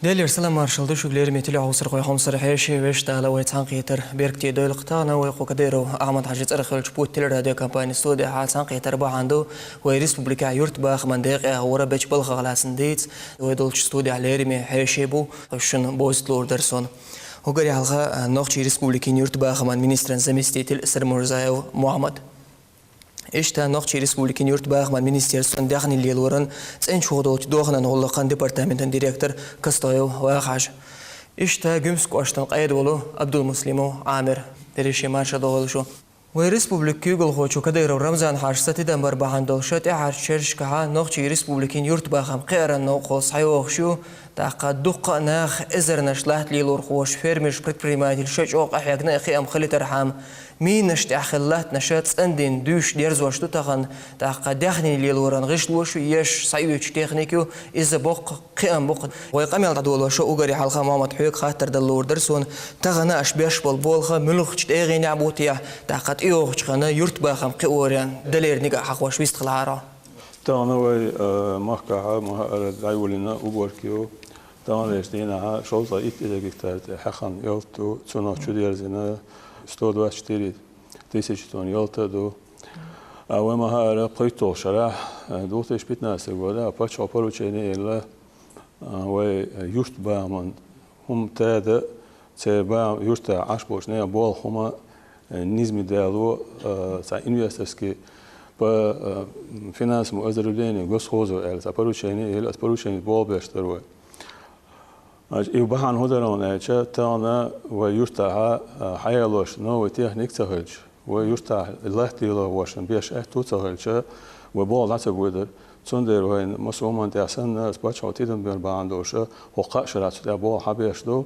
دليل سلام مارشال شو غير مثل عوصر خوي خمسة حيشي ويش تعالى ويتسان قيتر بيركتي دول قطانا ويقو كديرو أحمد حاجة أرخل شبوت تلر هذا كامباني استوديو حال سان قيتر باعندو ويريسبوبليكا يورت باخ من دقيقة هورا بيش بلغ على سنديت ويدول استوديو على ريمي حيشي بو شن بوست لور درسون وقري حلقة نوخشي ريسبوبليكي يورت باخ من مينسترن زميستيتل سر مرزايو محمد إشتا نقطة رئيسبوليكين يرتباخ من مينستيرسون داخل الليل ورن سين شغلات دوخنا نقول قان ديبارتمنتن ديريكتور كستايو واخاج إشتا جمسكو أشتن قيد ولو عبد المسلمو عامر دريشي مارشا دول شو وريسبوليك يقول خوشو كديرو رمضان حاج ستيدن بربعان دول شات إعار شرش كها نقطة رئيسبوليكين يرتباخم قيرا نوقص حيوخشو تاقد دق ناخ إزر نشلات ليلور خوش فيرمش بريمات الشج أوق أحياقنا أخي أم خلي ترحم مين نشت أخلات نشات أندين دوش ديرز واشتو تاقن تاقد داخني ليلوران غش لوشو يش صيوش تخنيكيو إذا بق قيام بق ويقام يلعب دول وشو أوغري حلقة محمد حيوك خاطر دلور درسون تاغنا أشباش بالبولخة ملوخ تشتاغين يعبوتيا تاقد إيوخ تشغنا يرتباخم قيوريان دلير نيقا حق وشويست خلعارا تانا وي محكا مها دايولينا أوبوركيو تانا ليشتينا شوزا إذا جكتات حقا يلتو تسونا تشوديرزينا 124 тысяч тонн ялтаду. А вы махара плейто шарах 2015 года почал поручение ила вы юрт баман хум тада цеба юрта ашбошне бол хума низми диалу за инвесторский по финансовому оздоровлению госхозу за поручение ила поручение бол бештеру. يبحث هذا أنه تانا ويرتاح حيالوش نو تهنيك تهلج ويرتاح الله تيلا واشن بيش توتهلج وبال نتبودر تندر وين مسؤومان تحسن أسبوع تيدن بالباندوش وقع شرات تبال حبيش دو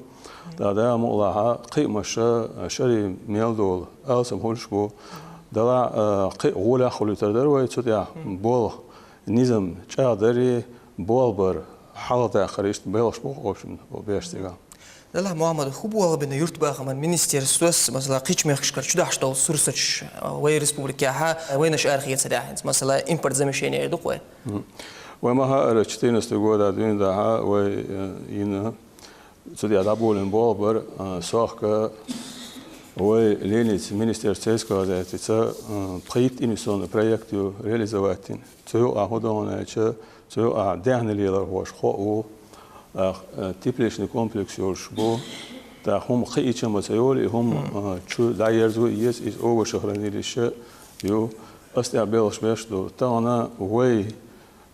دا مولها قيمة شري ميل دول ألسم هولش بو دا قولا خلوتر در ويتودع بال نظام شادري بالبر حالة آخريش بيلش بوقوشن وبيشتغل. لا محمد خوب والله بنا يرتباخ من مينستير سويس مثلا قيش ميخشكر شو داشتول سورسش وين ريسبوبليكا ها وينش آخرية سداحين مثلا إمبرت زمشيني يدقوه. وما ها أرشتين استجودا دين ده ها وين سودي أدابولن بالبر ساخك ولينيت مينستير سيسكا ذاتيتا بريت إنسان بريكتو رياليزواتين تيو أهودانا إيش تيو دهن ليلر واش خو تيبليشن كومبلكس يورش بو تا هم خيتش مسيول هم شو دايرزو يس إز أول شهرين ليش يو أستقبلش بيشتو تانا وي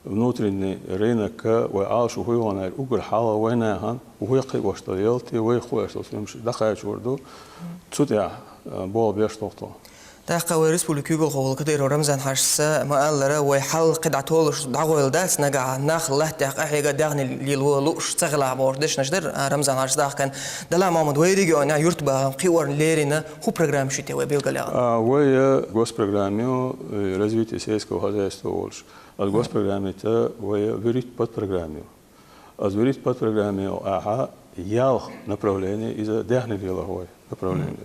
внутренний рынок وعاش وهو أنا أقول حاله وينها وهو قيد واشتريلتي وهو خوش تصميمش دخل شوردو تودع بول بيشتوطه. تاقة وريسبوليك يقول خول كده رمزان حشسة ما قال له ويحل قطع طولش دعوة الداس نجع ناخ الله تاق أحيجا داغني للولوش تغلى بوردش نشدر رمزان حش داخ كان دلا محمد ويريجو أنا يرتبه قيور ليرنا هو برنامج شتى وبيلقى ويا جوس برناميو развитие сельского хозяйства Ольш. От гос программе та вая верит под программу. От верит под программу аха ял направление из дяхни деловой направление.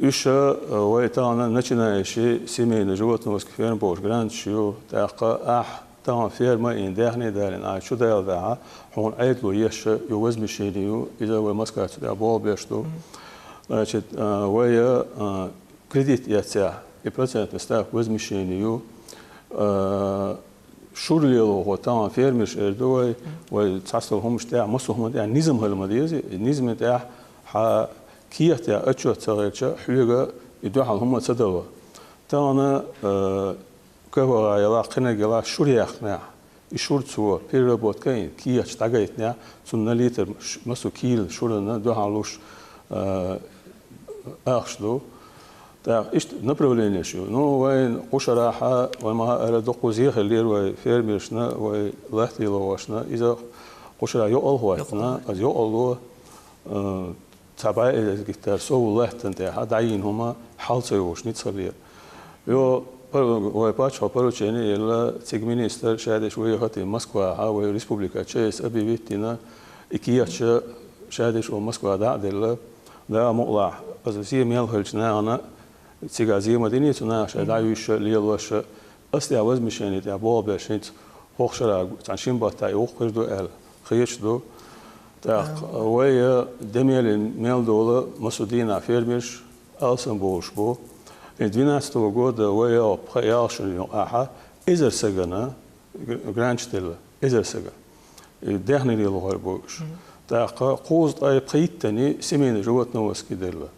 Еще вая тана начинающий семейный животноводский ферм Бош Гранчу така тан ферма ин дяхни далин. А что дал да? Он айдло еще ювез мишелью из-за вая маскат да бол бешту. Значит вая кредит яця и процентный ставка возмещению شورليلو هو تام فيرمش اردوي وتصلهم شتاع مصهم ده نظام هالمديزي النظام ده ح كيه تاع اتشو تاعش حيغا يدو هم تصدوا تانا كهو يلا قنا يلا شوريخنا يشور تو بيربوت كاين كيه تاغيتنا سنليتر مسو كيل شورنا دو حالوش اخشلو تا إيش направление شو نو وين قشراحة وما أردق وزيخ اللي هو فيرميشنا ولحتي لواشنا إذا قشرا يقول هواتنا از يقولوا تبع إذا كتير سو لحتن تاع دعين هما حال سيوش نتصلي يو ويباتش هبروتشيني إلا تيجمينيستر شهادة شوية هاتي موسكوا هاوي ريسبوبليكا تشيس أبي بيتنا إكياتش شهادة شو موسكوا دعدل لا مقلع أزوسية ميلهلشنا أنا تيجازي مدينة ناش دعيوش ليلوش أصلي عوز مشاني تبع بول بشنت هوخشرا تنشين باتاي وخردو ال خيش دو تاق ويا دميل ميل دولا مسودينا فيرميش ألسن بولش بو الدوينات تو جود ويا بخيالش اليوم أحا إذا سجنا جرانشتيلا إذا سجنا دهني لي لغير بوش تاق قوز أي بخيتني سمين جوات نوس كديلا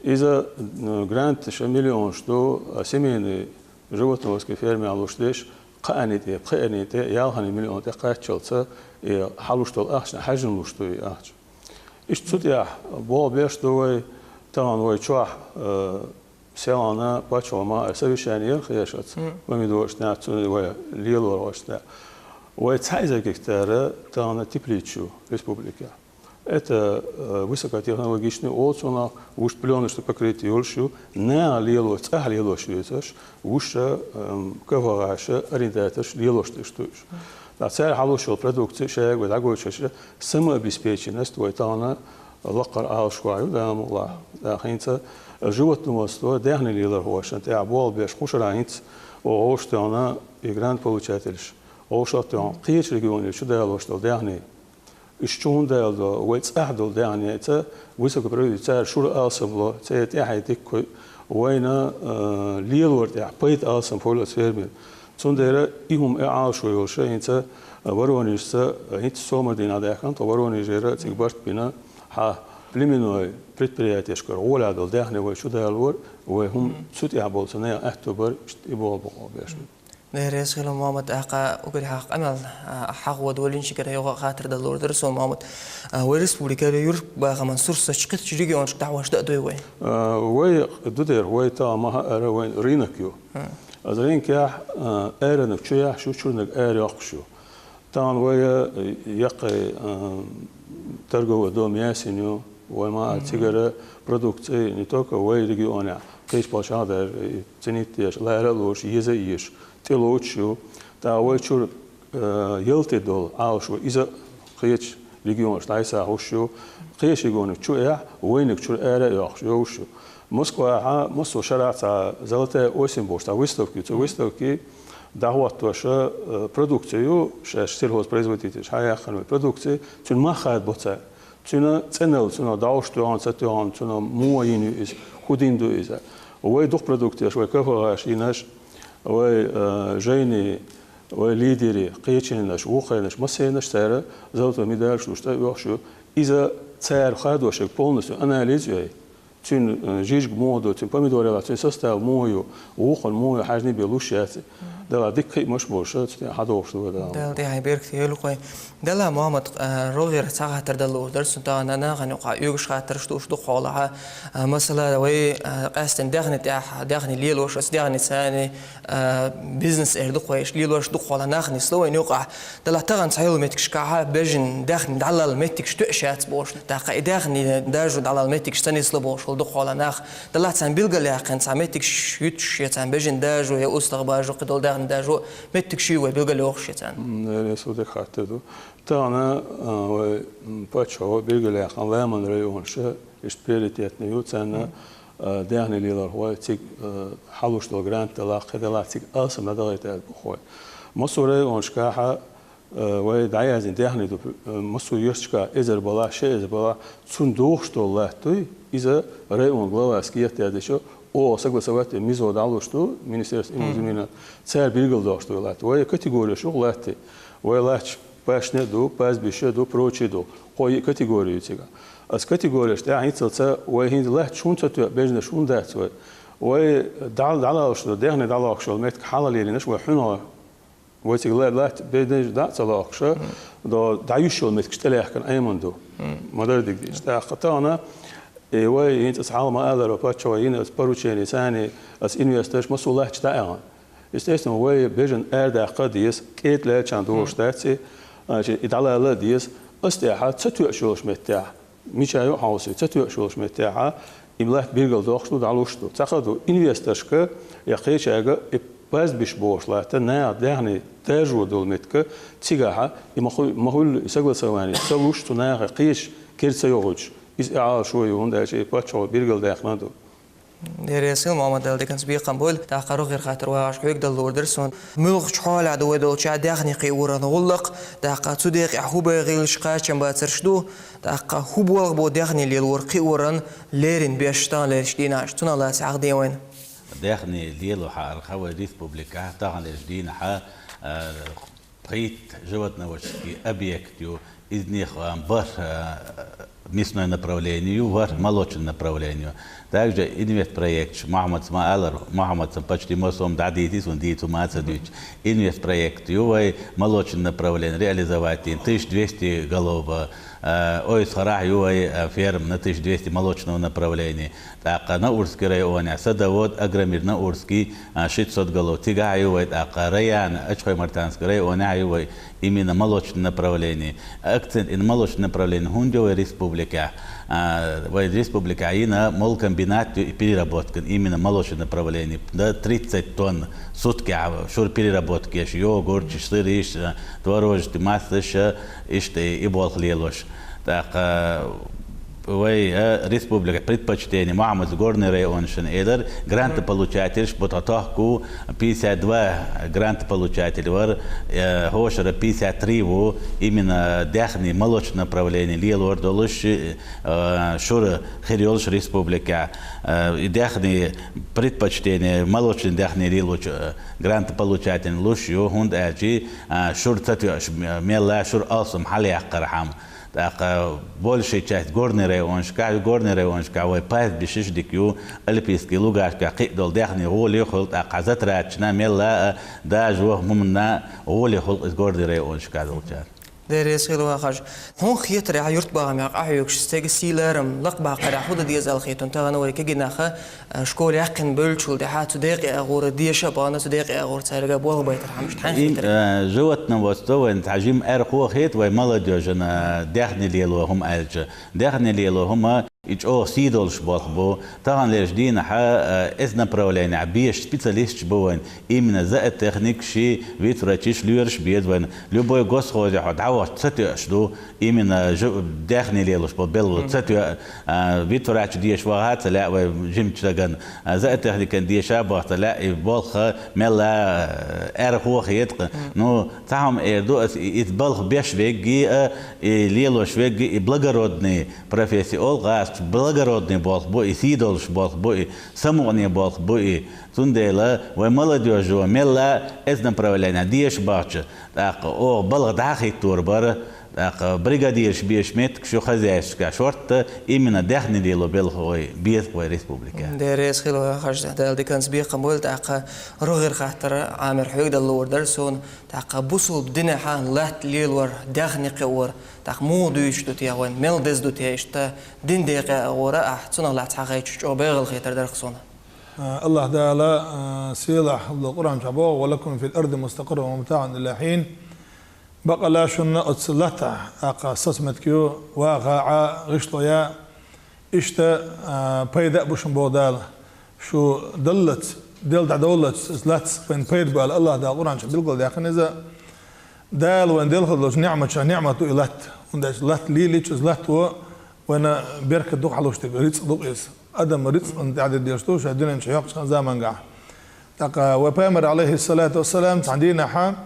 إذا جرانتش مليون شدو سمين جوات نوس كفيرمي علوش ديش قانيتي بخينيتي يالهني مليون تقاتشلت حلوشتول أحسن حجم لوشتوي أحسن إيش توديا بول بيش دوي تان وي تشوح سيلانا باتشو ما سويشانير خياشات وميدوش نات وي ليلو واشتا وي تسايزا كتاره تان تيبليتشو республика это высокотехнологичный отсона уж пленный что покрытие ольшу не лило цах лило швейцаш уж ковараше ориентатор лило что да цель халушил продукции шег вот такой что самообеспеченность вот она лакар алшваю да мула да хинца животного сто дехни лило хоша те абол беш хушраинц о что она игрант получатель о что он قيش регионе что да что дехни الشون ده ويتصاحدوا ده يعني تا ويسك برودي تا شور أصلا تا تحيتك وينا ليلور تاع بيت أصلا فول سيرمي تون ده إيهم إعاش ويوشة إنت ورونيش تا إنت سومر دينا ده كان تورونيش جرا تكبرت بينا ها بلمنوي предприятия شكر ولا دول ده إحنا وشو ده الور وهم سوت يعبول سنة أكتوبر يبول بقى نهرس خلال محمد أحقا وقد حق أمل حق ودولين شكرا يوغا خاطر دلور درسو محمد ورسبوليكا يورب باغا منصور سشقت شريقي وانش دعواش دقدوي وي وي دودير وي تا ماها أرى وين رينكيو أزرين كيح أرنك شويح شو شورنك أرى يقشو تان وي يقي ترقو دوم ياسينيو وما تيجرا برودكتي نتوكا وي ريجيونا كيش باشادر تنيتيش لا يرلوش يزيش تلوشيو تاويشور يلتدول عاوشو إذا قيش ريجيون شتايسا هوشيو قيش يقولك شو إيه وينك شو إيه ياخشيوشو موسكوا ها موسو شرعة زلتة أوسين بوش ويستوكي دعوات توشة برودكتيو شتيلهوز بريزوتيتش هاي خلوي برودكتي تون ما خاد بوتا تون تنل تون داوشتوان ستوان تون موينو إز خوديندو إذا وي دوخ برودكتي شوي كفاش يناش وي جيني وي ليدري قيتشيناش وخيناش مسيناش تارا زلتة ميدالش وشتا يوخشو إذا تار خادوشك полностью анализией تون جيج مودو تون помидорела تون состав мою وخل мою حاجني بلوشياتي ده ديك مش بوشة حدوش ده ده هاي بيركتي لقوي ده لا محمد روفير ساعة تردلو درس انت أنا غنقع يوش خاطر شتوش دو خالها مثلا وي قاستن داخني ليلوش اس داخني ثاني بيزنس اير دو قويش ليلوش دو خالا ناخني سلوين يوقع ده لا تغن سايلو ميتكش كاها بيجن داخني دلال ميتكش تؤشات بوش داخني داخني داجو دلال ميتكش تاني سلبوش دو خالا ناخ ده لا تسان بيلقى قن ساميتكش يتش يتسان بيجن داجو يا أستغباجو قدول داخني داجو ميتكشي وبيلقى لوخش يتسان سودك حتى تانا باتشو بيرجع لقان وامن ريونش إشبيرتيتنا يوتسنا دهني ليلر هو تيج حلوش دلجران تلاقي دلاتيج أصلا دلائت البخوي مصر ريونش كاها ودعيا دهني مصر يشكا إذا بلا شيء إذا بلا صندوق دلاتوي إذا ريون главаският ядешо о согласовать мизо далушту министерство имущества царь биргал далушту лат ой категория шо латти ой лач пашне ду пас бише ду прочи ду кой категорию тига а с категория что айцелца ой хинд лат шунца ту бежне шундат ой далушту дехне далушту мет халалелинеш ой хуна ой тига лат бедеш дацалахша до даюшо мет кштелях кан айманду модердик ста خطانا وي انت اصحاب ما قادر باتشو هنا سباروتشيني ثاني اس انفستش مسؤوليه تاعها استثناء وي بيجن اردا قديس كيت لا چاندو شتاتي ادعلا لا ديس استيحا تتو شوش متاع ميشايو هاوسي تتو شوش متاع املات بيرجل دوخشتو دالوشتو تاخدو انفستشك يقيشاغا باز بيش بوشلا تنا دهني تاجو دولمتك تيغاها مخول يسغلسواني سلوشتو نا قيش كيرسيوغوج إز إعال شوي وندا شيء باتشوا بيرجل داخلنا دريسيل محمد الدكان سبيق قنبول تاقرو غير خاطر واش حويك دل وردرسون ملغ شحال عدو دول شا داغني قيورا نغلق تاقا توديق حوبا غيل شقا چنبا ترشدو تاقا حوبوالغ بو داغني ليلور قيورا ليرين بيشتان ليرشدينا اشتنا لا سعق ديوين داغني ليلو حار خوي ريسبوبليكا تاغن ليرشدينا حا قيت جوتنا وشكي объектю из них бар местное направление, бар молочное направление. Также инвестпроект Мохаммад Смаалар, Мохаммад почти мосом дадитис, он диту мацадуч. Инвестпроект ювай молочное направление реализовать 1200 голов. Ой, схарах ювай ферм на 1200 молочного направления. Так, на Урский район, садовод Агромир на Урский 600 голов. Тига ювай, так, район, Ачхой Мартанский район, ювай именно молочное направление. Акцент на молочное направление Хундевой республики. Республика Аина мол комбинат переработки именно молочное направление до 30 тонн в сутки шур переработки йогурт сыр творожный масса и болхлелош так республика предпочтение Мохаммад горный район шенедер грантополучатель потатахку 52 грантополучатель вар хошера 53 во именно дахни молочное направление лелор долуш шура хириолш республика дахни предпочтение молочный дахни лелоч грантополучатель лушью хунд аджи шур татюш мелла шур алсум халиак кархам большая часть горный районшка ой пас бишиш дикю алпийский лугашка қидол дахни голи холт аказат рачна мелла да жух мумна голи холт из горный районшка долчар دريسيل واخج هون خيتر عيرت باغم يقعيوك شستيق سيلارم لق باقر حوض ديز الخيتون تغنوي كجناخه شكول يقن بلشول دحات دقيقه غور ديشه بانا دقيقه غور تارجا بول بيتر حمش تحن جوتنا وستو ان تعجيم ارخو خيت وي مالديوجنا دخني ليلو هم الج دخني ليلو هم إيش سيدول شباخبو طبعا لجدينا حا إذن направление بيش специалист بوين إمنا زائد تكنيك شيء ويتراتيش ليرش بيدوين любой гос ходи حدعوة تساتيش دو إمنا داخني ليلوش ببلو تساتيو ويتراتش ديش وغات لا وجيم تلاقن زائد تكنيك ديش أبغى لا يبالخ ملا أرخو خيط نو تعم إردو يتبالخ بيش ويجي ليلوش ويجي благородный профессия олгас благородный бог бой сидолш бог бой самони бог бой тундела вай молодежь мела из направления диеш бача так о балгадахи турбар так бригадирш биешмет шо хозяйство шорт именно дахни дело белхой биет в республике دريس خلو خرج دال دكان سبيق قبول تاق روغير خاطر عامر حويق دال لور درسون تاق بوصل بدنا حان لات ليلور داخني قور تاق مو دويش دو تياوين ميل دز دو تياشتا دين دقيقة أورا أحسن لات حقيقش جو بيغل خيتر درخصون الله تعالى سيلح القرآن شعبه ولكم في الأرض مستقر ومتاع إلى حين بقى لا شنو أتصلتا أقا سسمتكيو واقع غشطيا إشتا بيدا بوشن بودال شو دلت دولت زلات بين بيد بال الله دا القرآن شعب بالقل داخل إذا دال وين دل خلص نعمة إلات ونداش لات ليش زلات وانا بيرك دوق حلوش تبي ريتس دوق إس أدم ريتس أنت عدد ديشتوش هدينا إن شيء يقص زمان قاع تقى وبامر عليه الصلاة والسلام عندنا حام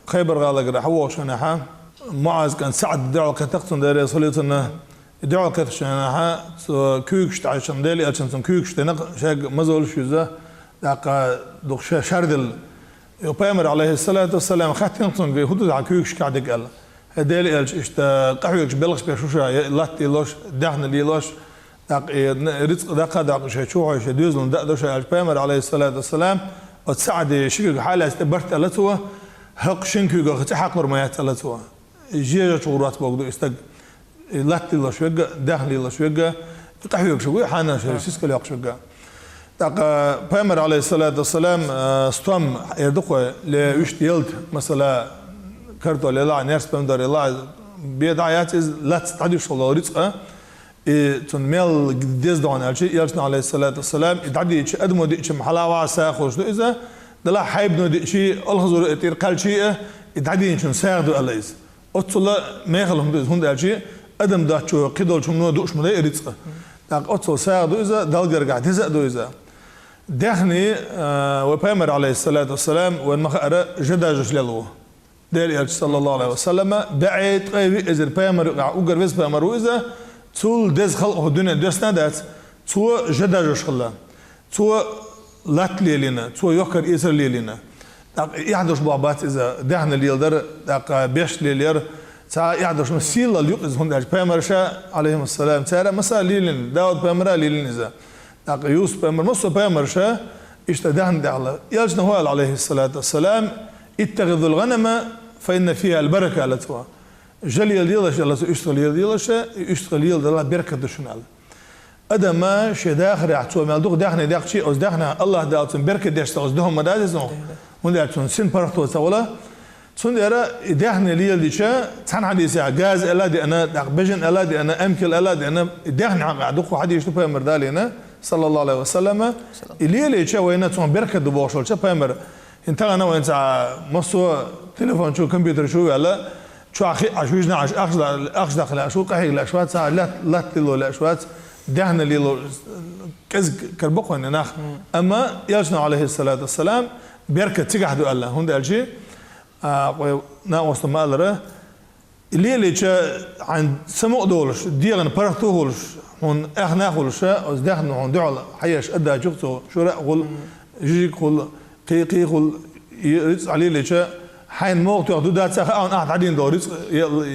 خيبر غالق رحوه شنها معاذ كان سعد دعوة كتقتن داري صليتنا دعوة كتشنها كيكشت عشان دالي عشان كيكشت نق شاق مزول شوزة دقا دوخ شاردل وبامر عليه الصلاة والسلام خاتم نقتن في حدود على كيكش كعدك قال هدالي قالش إشت قحويكش بلغش بيشوشا لات يلوش دهن يلوش دق رزق دقا دق شوعي شدوزلن دق دوش بامر عليه الصلاة والسلام وتساعد شكل حالة استبرت ألتوه حق شنكو قلت حق مرميات ألتوه جيجا شغورات بوغدو استق لات يلا شوقة دهن يلا شوقة قحويكش شوقة حانا شريسيس كل يق شوقة دق بامر عليه الصلاة والسلام استوام يردقوا لوشت يلد مثلا كرتو للا نيرس بمدار الله بيدعيات لا تستعديش الله رزقه تنميل ديز دون الشي يرسنا عليه الصلاة والسلام يتعدي شيء أدمو دي شيء محلا واسع خوش إذا دلا حيبنو دي شيء الخزور يطير قال شيء يتعدي شيء ساعدو الله إذا أتصل ما يخلهم ديز هند الشيء أدم دا شو قدول شو منو دوش ملاي رزقه أتصل ساعدو إذا دلقر قاعد تزقدو إذا دهني وبيمر عليه الصلاة والسلام وإن مخأر جداجش للوه دير صلى الله عليه وسلم بعيد قيبي إذا بيمر وقر بس بيمر إذا تول دز خلقه الدنيا دوسنا دات تو جداجش خلا تو لات ليلنا تو يوكر إسر ليلنا يحدش بابات إذا دهن الليلدر بيش ليلير تا يحدش مسيلة اليوقز هندج بيمر شاء عليهم السلام ترى مسا ليلن داود بيمر ليلن إذا يوسف بيمر مصر بيمر شاء اشتدهن دعلا يلجنا هو عليه الصلاة والسلام اتخذوا الغنم فإن فيها البركة على توا جل يلديلش الله اشتغل يلديلش اشتغل يلديلش بركة دشنال أدم شيء داخل يعتوا مالدوق داخل داخل شيء أو داخل الله داوتن بركة داشت أصدهم مدارسهم وندعتون سن برتو تولى سندرا داخل يلديش تان حديث غاز ألادي أنا بجن ألادي أنا أمكل ألادي أنا داخل عدوق واحد يشتو بيمر دالينا صلى الله عليه وسلم اللي شيء وين تون بركة دبوشل شو بيمر انت أنا وانت مصو تليفون شو كمبيوتر شو ولا شو أخي عشوجنا أخش داخل أشو قهي الأشوات ساعة لا تلو الأشوات دهنا ليلو كز كربقوا إننا أما يجنا عليه الصلاة والسلام بركة تجحدوا الله هند الشيء ناقص ما أدرى اللي عند سمو دولش ديغن برتو هولش هون إحنا هولش أز دهنا هون دعلا حياش أدا جوكتو شو رأقول جيك هول قي هول يرز عليه اللي حين موقت يأخذوا دات سخ أنا أحد عدين دوريس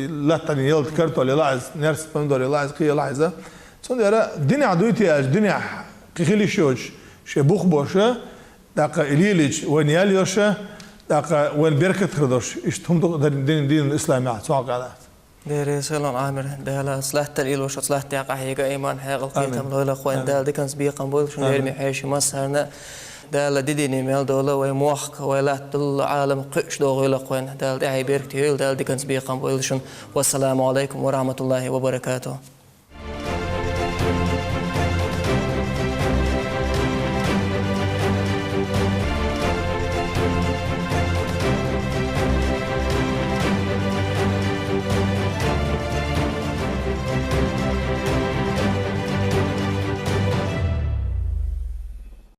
لا تاني يلت كرتو اللي لاعز نرس بندور لاعز قي لاعزة سندرا الدنيا عدويتي الدنيا قيلي شوش شبوخ بوشة داك إليليش وين ياليوشة داك وين بركة خردوش إشتهم دين الإسلام يعتوا على ديري سلام عامر ده صلاة الإلوش صلاة يقع إيمان حاجة قيتهم لولا خوان ده كان سبيقا بول شو يرمي حيش مسهرنا ده لديني مال دولة وموخ ولا تل عالم قش دوغيلا خوان ده دعي بيرك تيل ده كان سبيقا بول شو والسلام عليكم ورحمة الله وبركاته.